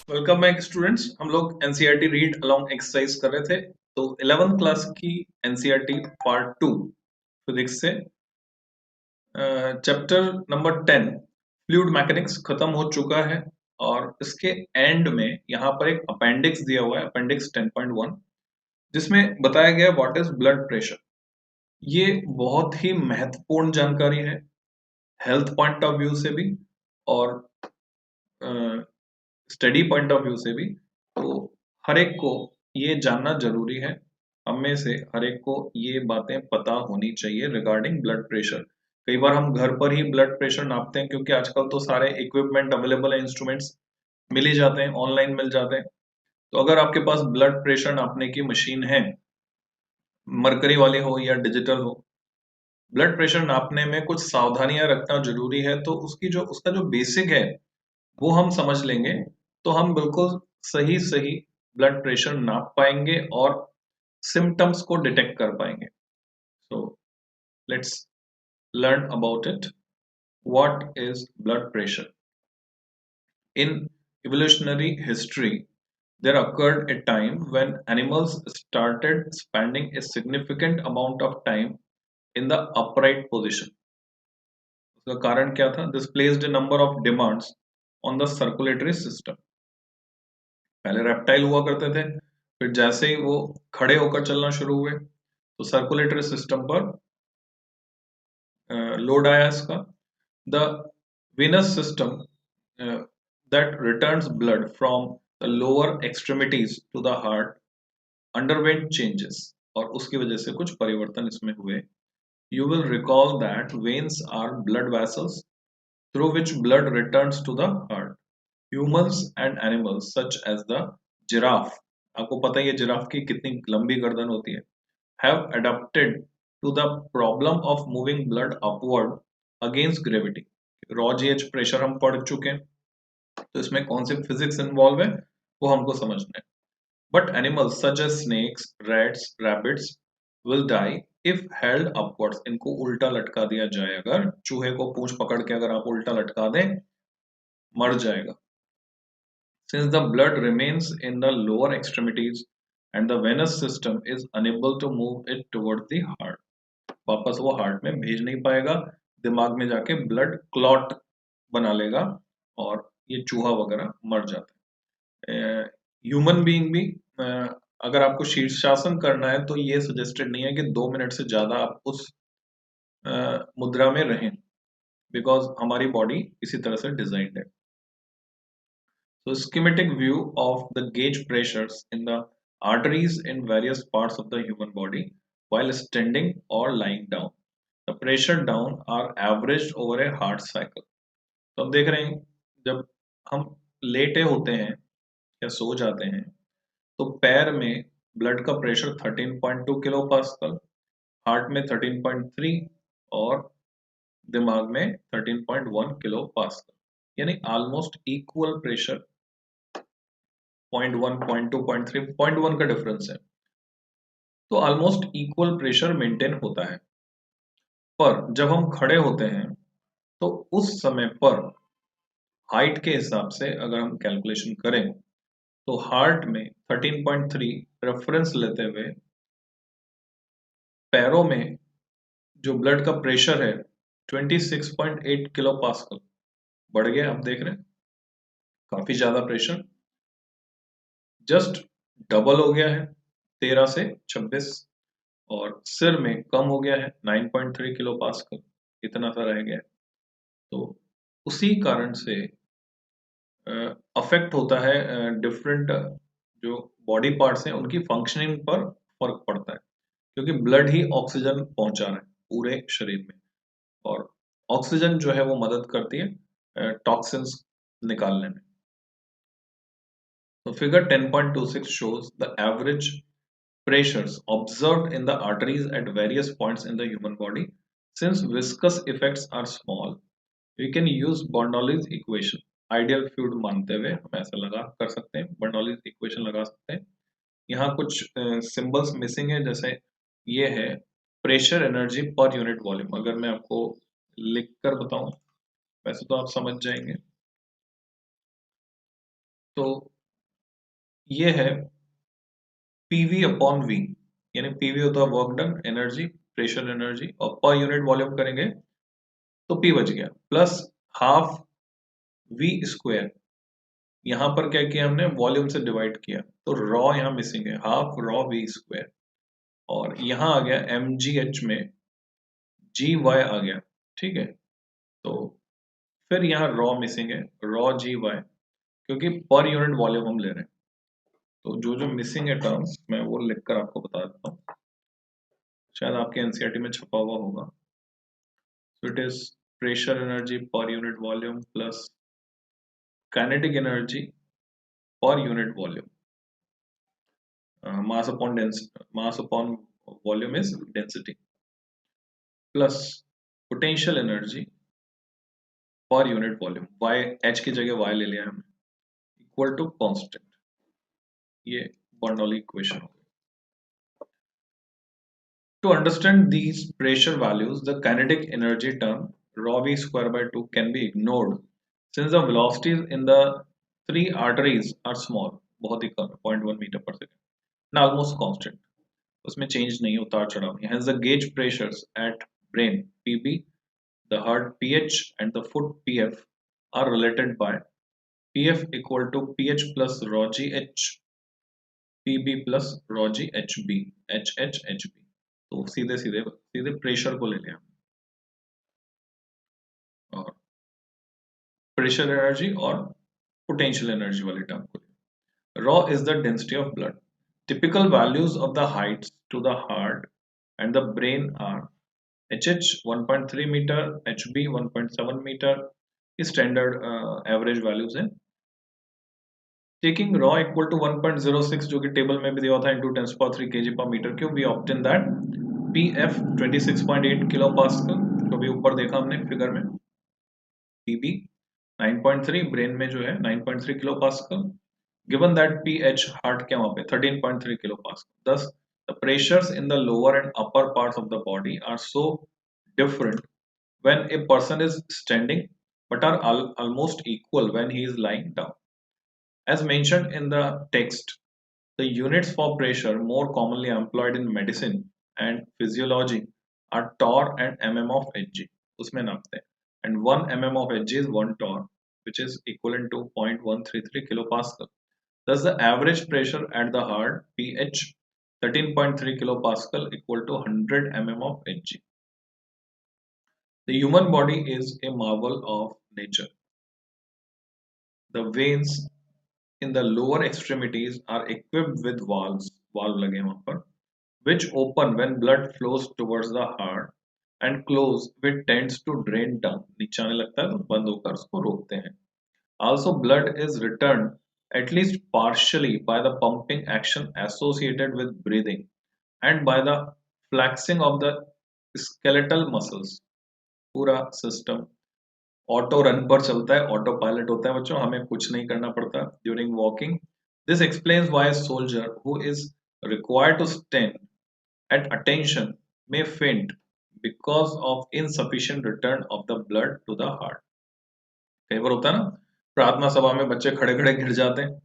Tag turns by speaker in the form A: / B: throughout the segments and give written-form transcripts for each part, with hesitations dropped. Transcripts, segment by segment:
A: Welcome back students. हम लोग NCERT read along exercise कर रहे थे। तो 11th क्लास की एनसीईआरटी पार्ट 2 फिजिक्स से चैप्टर नंबर 10 फ्लूइड मैकेनिक्स खत्म हो चुका है। और इसके एंड में यहाँ पर एक अपेंडिक्स दिया हुआ है, अपेंडिक्स 10.1, जिसमें बताया गया व्हाट इज ब्लड प्रेशर। ये बहुत ही महत्वपूर्ण जानकारी है हेल्थ पॉइंट ऑफ व्यू से भी और स्टडी पॉइंट ऑफ व्यू से भी। तो हर एक को ये जानना जरूरी है। हम में से हर एक को ये बातें पता होनी चाहिए रिगार्डिंग ब्लड प्रेशर। कई बार हम घर पर ही ब्लड प्रेशर नापते हैं, क्योंकि आजकल तो सारे इक्विपमेंट अवेलेबल है, इंस्ट्रूमेंट्स मिल ही जाते हैं, ऑनलाइन मिल जाते हैं। तो अगर आपके पास ब्लड प्रेशर नापने की मशीन है, मरकरी वाली हो या डिजिटल हो, ब्लड प्रेशर नापने में कुछ सावधानियां रखना जरूरी है। तो उसका जो बेसिक है वो हम समझ लेंगे, तो हम बिल्कुल सही सही ब्लड प्रेशर नाप पाएंगे और सिम्टम्स को डिटेक्ट कर पाएंगे। So let's learn about it. What is blood pressure? In evolutionary history, there occurred a time when animals started spending a significant amount of time in the upright position. उसका कारण क्या था? This placed a number of demands on the circulatory system. पहले reptile हुआ करते थे, फिर जैसे ही वो खड़े होकर चलना शुरू हुए तो सर्कुलेटरी सिस्टम पर लोड आया इसका। The venous system that returns blood from the lower extremities to the heart underwent changes, और उसकी वजह से कुछ परिवर्तन इसमें हुए। You will recall that veins are blood vessels through which blood returns to the heart. Humans and animals such as the giraffe, आपको पता ही है जिराफ की कितनी लंबी गर्दन होती है, have adapted to the problem of moving blood upward against gravity. Raw GH pressure हम पढ़ चुके हैं, तो इसमें कौन सी फिजिक्स इन्वॉल्व है वो हमको समझना है। But animals such as snakes, rats, rabbits will die if held upwards. इनको उल्टा लटका दिया जाए, अगर चूहे को पूंछ पकड़ के अगर आप उल्टा लटका दें, मर जाएगा। Since the blood remains in the lower extremities and the venous system is unable to move it towards the heart, वापस वो हार्ट में भेज नहीं पाएगा, दिमाग में जाके ब्लड क्लॉट बना लेगा और ये चूहा वगैरह मर जाता है। ह्यूमन बीइंग भी अगर आपको शीर्षासन करना है तो ये सजेस्टेड नहीं है कि 2 मिनट से ज्यादा आप उस मुद्रा में रहें, बिकॉज हमारी बॉडी इसी तरह से डिजाइंड है। So schematic view of the gauge pressures in the arteries in various parts of the human body while standing or lying down. The pressure down are averaged over a heart cycle. तो अब देख रहे हैं, जब हम लेटे होते हैं या सो जाते हैं तो पैर में ब्लड का प्रेशर 13.2 किलो पास्कल, हार्ट में 13.3 और दिमाग में 13.1 किलो पास्कल, यानी ऑलमोस्ट इक्वल प्रेशर। 0.1, 0.2, 0.3, 0.1 का डिफरेंस है, तो ऑलमोस्ट इक्वल प्रेशर मेंटेन होता है। पर जब हम खड़े होते हैं तो उस समय पर हाइट के हिसाब से अगर हम कैलकुलेशन करें तो हार्ट में 13.3 रेफरेंस लेते हुए पैरों में जो ब्लड का प्रेशर है 26.8 किलो पास्कल बढ़ गया। आप देख रहे हैं काफी ज्यादा प्रेशर, जस्ट डबल हो गया है 13 से 26, और सिर में कम हो गया है 9.3 किलो पास्कल, इतना सा रह गया है। तो उसी कारण से अफेक्ट होता है, डिफरेंट जो बॉडी पार्ट्स हैं उनकी फंक्शनिंग पर फर्क पड़ता है, क्योंकि ब्लड ही ऑक्सीजन पहुंचा रहा है पूरे शरीर में, और ऑक्सीजन जो है वो मदद करती है टॉक्सिन्स निकालने में। तो figure 10.26 shows the average pressures observed in the arteries at various points in the human body. Since viscous effects are small, we can use Bernoulli's equation. Ideal fluid मानते हुए हम ऐसा लगा कर सकते हैं, बर्नौलीज इक्वेशन लगा सकते हैं। यहाँ कुछ सिंबल्स मिसिंग है, जैसे ये है pressure energy per unit volume. अगर मैं आपको लिख कर बताऊं, वैसे तो आप समझ जाएंगे। तो ये है पीवी अपॉन वी, यानी पीवी होता है work done energy, pressure energy, और पर यूनिट वॉल्यूम करेंगे तो पी बच गया, प्लस हाफ वी स्क्वायर। यहां पर क्या किया हमने, वॉल्यूम से डिवाइड किया, तो रॉ यहाँ मिसिंग है, हाफ रॉ वी स्क्वायर, और यहाँ आ गया एम जी एच में जी वाई आ गया। ठीक है, तो फिर यहाँ रॉ मिसिंग है, रॉ जी वाई, क्योंकि पर यूनिट वॉल्यूम हम ले रहे हैं। तो जो जो मिसिंग है टर्म्स, मैं वो लिखकर आपको बता देता हूँ, शायद आपके एनसीईआरटी में छपा हुआ होगा। So it is pressure energy per unit volume plus kinetic energy per unit volume. Mass upon volume is density, plus potential energy per unit volume. Y h की जगह y ले लिया हमने, equal to constant. ये Bernoulli equation हो गई। To understand these pressure values, the kinetic energy term rho v square by 2 can be ignored since the velocities in the three arteries are small, बहुत ही कम, 0.1 meter per second, and almost constant. उसमें change नहीं, उतार चढ़ाव नहीं. Hence the gauge pressures at brain PB, the heart PH, and the foot PF are related by PF equal to PH plus rho GH, PB plus rho GHB, HHHB. तो सीधे सीधे सीधे pressure को ले लिया, और प्रेशर एनर्जी और potential energy वाले टर्म को। Rho is the density of blood. Typical values of the heights to the heart and the brain are HH 1.3 metre, HB 1.7 metre, standard average values है। Taking rho equal to 1.06 जो कि टेबल में भी दिया था into 10⁻³ kg per meter cube, we obtain that PF 26.8 kilo pascal, जो भी ऊपर देखा हमने फिगर में, PB 9.3, ब्रेन में जो है 9.3 kilo pascal, given that pH heart क्या वहां पे 13.3 kilo pascal. thus the pressures in the lower and upper parts of the body are so different when a person is standing, but are almost equal when he is lying down. As mentioned in the text, the units for pressure more commonly employed in medicine and physiology are torr and mm of Hg, उसमें नापते हैं, and 1 mm of Hg is 1 torr, which is equivalent to 0.133 kilopascal. Thus the average pressure at the heart pH 13.3 kilopascal equal to 100 mm of Hg. The human body is a marvel of nature. The veins in the lower extremities are equipped with valves, valve लगे हैं वहां पर, which open when blood flows towards the heart and close which tends to drain down. नीचे आने लगता है तो बंद होकर उसको रोकते हैं. Also, blood is returned at least partially by the pumping action associated with breathing and by the flexing of the skeletal muscles. पूरा सिस्टम ऑटो रन पर चलता है, ऑटो पायलट होता है बच्चों, हमें कुछ नहीं करना पड़ता during walking. This explains why soldier who is required to stand at attention may faint because of insufficient return of the blood to the heart. कई बार होता है ना, प्रार्थना सभा में बच्चे खड़े खड़े गिर जाते हैं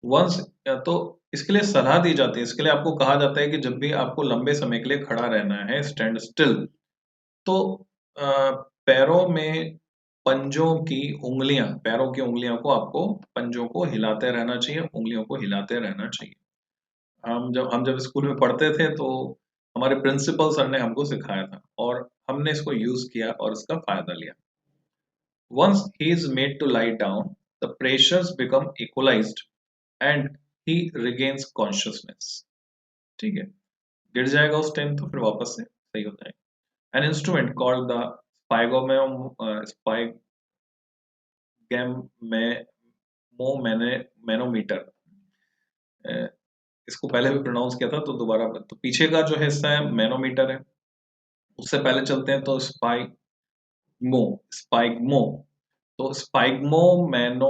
A: वंस, तो इसके लिए सलाह दी जाती है, इसके लिए आपको कहा जाता है कि जब भी आपको लंबे समय के लिए खड़ा रहना है, स्टैंड स्टिल, तो पैरों में पंजों की उंगलियां, पैरों की उंगलियों को आपको पंजों को हिलाते रहना चाहिए, उंगलियों को हिलाते रहना चाहिए। हम जब स्कूल में पढ़ते थे तो हमारे प्रिंसिपल सर ने हमको सिखाया था और हमने इसको यूज किया और इसका फायदा लिया। Once he is made to lie down, the pressures become equalized and he regains consciousness. ठीक है, गिर जाएगा उस टाइम तो फिर वापस से सही हो जाएगा। An instrument called the spygmomanometer, इसको पहले भी प्रोनाउंस किया था तो दोबारा, तो पीछे का जो हिस्सा है मैनोमीटर है, उससे पहले चलते हैं तो स्पाइगमो, तो स्पाइगमो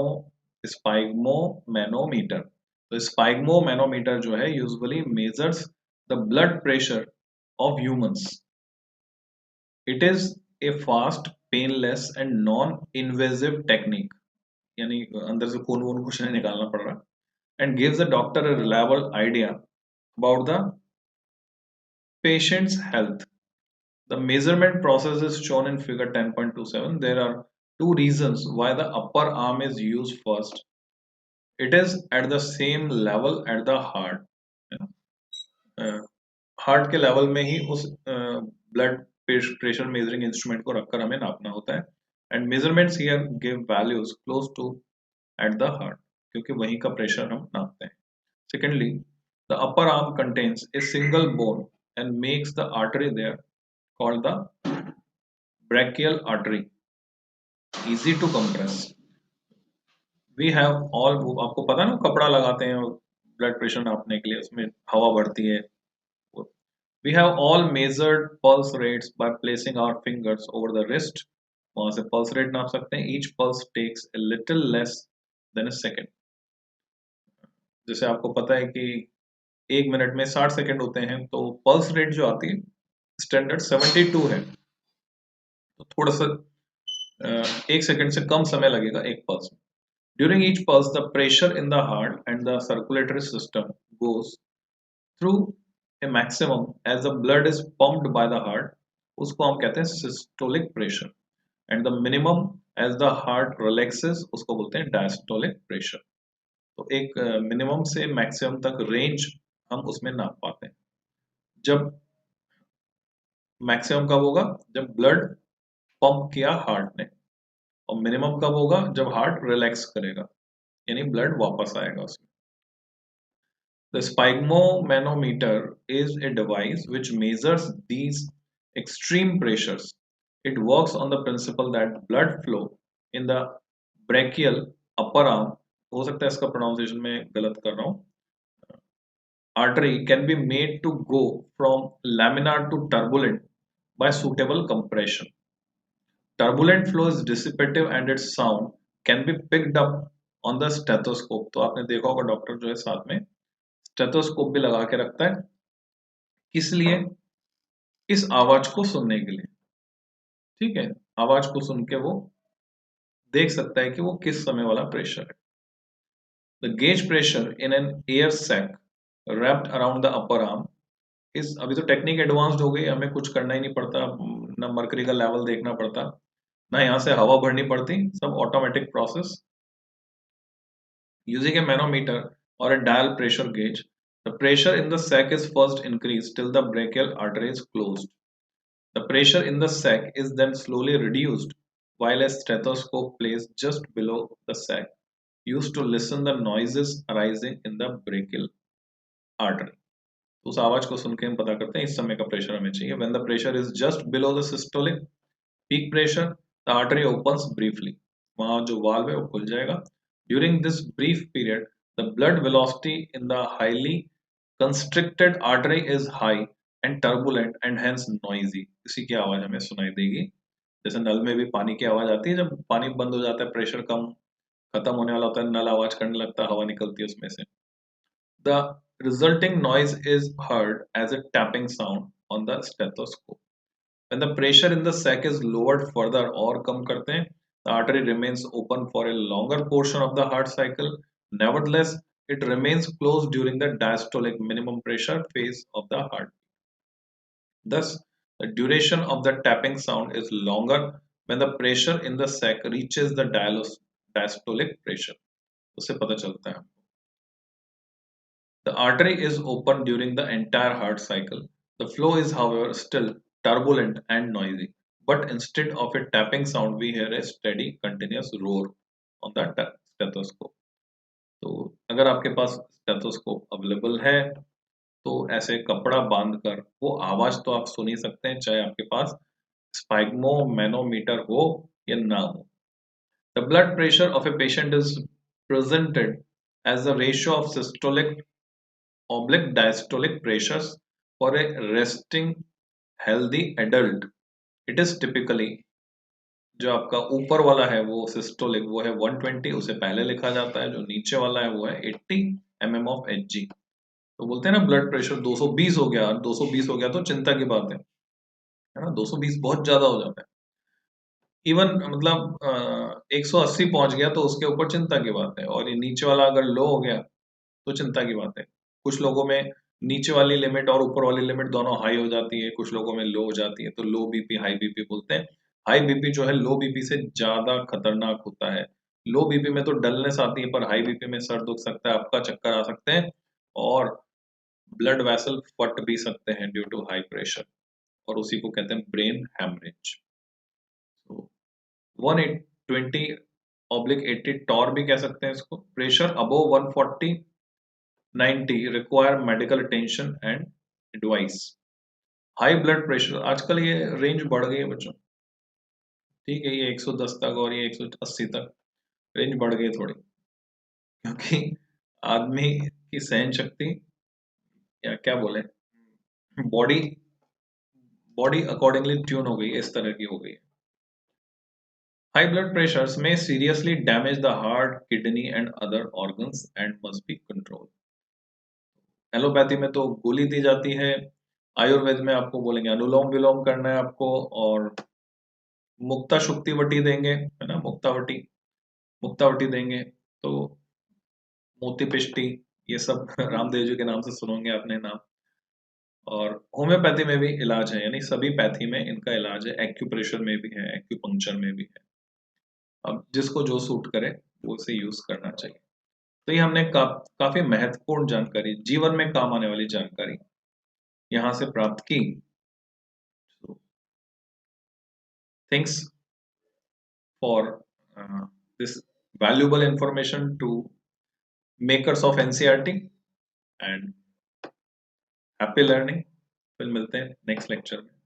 A: मैनोमीटर, तो स्पाइगमो मैनोमीटर जो है usually measures the blood pressure of humans. It is a fast, painless and non invasive technique, यानी अंदर से खून वून कुछ नहीं निकालना पड़ रहा, and gives the doctor a reliable idea about the patient's health. The measurement process is shown in figure 10.27. There are two reasons why the upper arm is used first. It is at the same level at the heart. Heart के level में ही उस blood pressure measuring instrument को रखकर हमें नापना होता है and measurements here give values close to at the heart क्योंकि वहीं का प्रेशर हम नापते हैं. Secondly, the upper arm contains a single bone and makes the artery there called the brachial artery easy to compress. We have all, आपको पता है ना कपड़ा लगाते हैं ब्लड प्रेशर नापने के लिए, उसमें हवा बढ़ती है. We have all measured pulse rates by placing our fingers over the wrist. वहां से pulse rate नाप सकते हैं. Each pulse takes a little less than a second. जैसे आपको पता है कि एक मिनट में 60 सेकंड होते हैं, तो pulse rate जो आती है स्टैंडर्ड 72 है, तो थोड़ा सा एक सेकंड से कम समय लगेगा एक पल्स में. During each pulse, the pressure in the heart and the circulatory system goes through a maximum as the blood is pumped by the heart. उसको हम कहते हैं systolic pressure, and the minimum as the heart relaxes उसको बोलते हैं diastolic pressure. तो एक minimum से मैक्सिमम तक रेंज हम उसमें नाप पाते हैं. जब मैक्सिमम कब होगा? जब ब्लड पंप किया हार्ट ने, और मिनिमम कब होगा? जब हार्ट रिलैक्स करेगा, यानी ब्लड वापस आएगा उसमें. The sphygmomanometer is a device which measures these extreme pressures. It works on the principle that blood flow in the brachial upper arm, हो सकता है इसका प्रोनाउंसिएशन में गलत कर रहा हूँ, artery can be made to go from laminar to turbulent by suitable compression. Turbulent flow is dissipative and its sound can be picked up on the stethoscope. तो आपने देखा होगा डॉक्टर जो है साथ में स्टेथोस्कोप भी लगा के रखता है, किस लिए? इस आवाज को सुनने के लिए. ठीक है, आवाज को सुन के वो देख सकता है कि वो किस समय वाला प्रेशर है. The gauge pressure in an air sac wrapped around the upper arm इस, अभी तो टेक्निक एडवांस्ड हो गई, हमें कुछ करना ही नहीं पड़ता, ना मर्करी का लेवल देखना पड़ता, ना यहाँ से हवा भरनी पड़ती, सब automatic process. Using A manometer or a dial pressure gauge, the pressure in the sac is first increased till the brachial artery is closed. The pressure in the sac is then slowly reduced while a stethoscope placed just below the sac used to listen the noises arising in the brachial artery. तो उस आवाज को सुन के हम पता करते हैं इस समय का प्रेशर हमें चाहिए. When the pressure is just below the systolic peak pressure, the artery opens briefly. वहाँ जो वाल्व है वो खुल जाएगा. During this brief period, the blood velocity in the highly constricted artery is high and turbulent and hence noisy. इसी की आवाज हमें सुनाई देगी. जैसे नल में भी पानी की आवाज आती है, जब पानी बंद हो जाता है, प्रेशर कम खत्म होने वाला होता है, नल आवाज करने लगता है, हवा निकलती है उसमें से. The resulting noise is heard as a tapping sound on the stethoscope. When the pressure in the sac is lowered further और कम करते हैं, the artery remains open for a longer portion of the heart cycle. Nevertheless, it remains closed during the diastolic minimum pressure phase of the heart. Thus, the duration of the tapping sound is longer when the pressure in the sac reaches the diastolic pressure. उससे पता चलता है. The artery is open during the entire heart cycle. The flow is, however, still turbulent and noisy. But instead of a tapping sound, we hear a steady, continuous roar on the stethoscope. तो अगर आपके पास stethoscope available है, तो ऐसे कपड़ा बांधकर वो आवाज तो आप सुन ही सकते हैं, चाहे आपके पास स्पाइग्मोमैनोमीटर हो या ना हो. The blood pressure of a patient is presented as the ratio of systolic oblique diastolic pressures for a resting healthy adult. It is typically, जो आपका ऊपर वाला है वो सिस्टोलिक वो है 120, उसे पहले लिखा जाता है, जो नीचे वाला है वो है 80 mm of Hg. तो बोलते हैं ना ब्लड प्रेशर 220 हो गया, 220 हो गया तो चिंता की बात है ना, 220 बहुत ज्यादा हो जाता है. इवन मतलब 180 पहुंच गया तो उसके ऊपर चिंता की बात है, और ये नीचे वाला अगर लो हो गया तो चिंता की बात है। कुछ लोगों में नीचे वाली लिमिट और ऊपर वाली लिमिट दोनों हाई हो जाती है, कुछ लोगों में लो हो जाती है, तो लो बीपी हाई बीपी बोलते हैं। हाई बीपी जो है लो बीपी से ज्यादा खतरनाक होता है। लो बीपी में तो डलनेस आती है, पर हाई बीपी में सर दुख सकता है, आपका चक्कर आ सकते हैं, और ब्लड वेसल फट भी सकते हैं ड्यू टू हाई प्रेशर, और उसी को कहते हैं ब्रेन हेमरेज। तो 120/80 टॉर भी कह सकते हैं इसको। Pressure above 140 90 require medical attention and advice. High blood pressure आजकल ये रेंज बढ़ गई है बच्चों, ठीक है, ये 110 तक और ये 180 तक रेंज बढ़ गई थोड़ी, क्योंकि आदमी की सहन शक्ति, या क्या बोले, बॉडी बॉडी अकॉर्डिंगली ट्यून हो गई है, इस तरह की हो गई है। हाई ब्लड प्रेशर्स में seriously damage the heart, kidney and other organs and must be control. Allopathy में तो गोली दी जाती है, आयुर्वेद में आपको बोलेंगे अनुलोम विलोम करना है आपको, और मुक्ता शुक्तिवटी देंगे, है ना, मुक्तावटी, मुक्तावटी देंगे, तो मोती पिष्टी, ये सब रामदेव जी के नाम से सुनोगे आपने नाम। और होम्योपैथी में भी इलाज है, यानी सभी पैथी में इनका इलाज है, एक्यूप्रेशर में भी है, एक्यूपंक्चर में भी है। अब जिसको जो सूट करे वो उसे यूज करना चाहिए। तो ये हमने काफी महत्वपूर्ण जानकारी, जीवन में काम आने वाली जानकारी यहाँ से प्राप्त की। Thanks for this valuable information to makers of NCERT, and happy learning। फिर मिलते हैं नेक्स्ट लेक्चर में।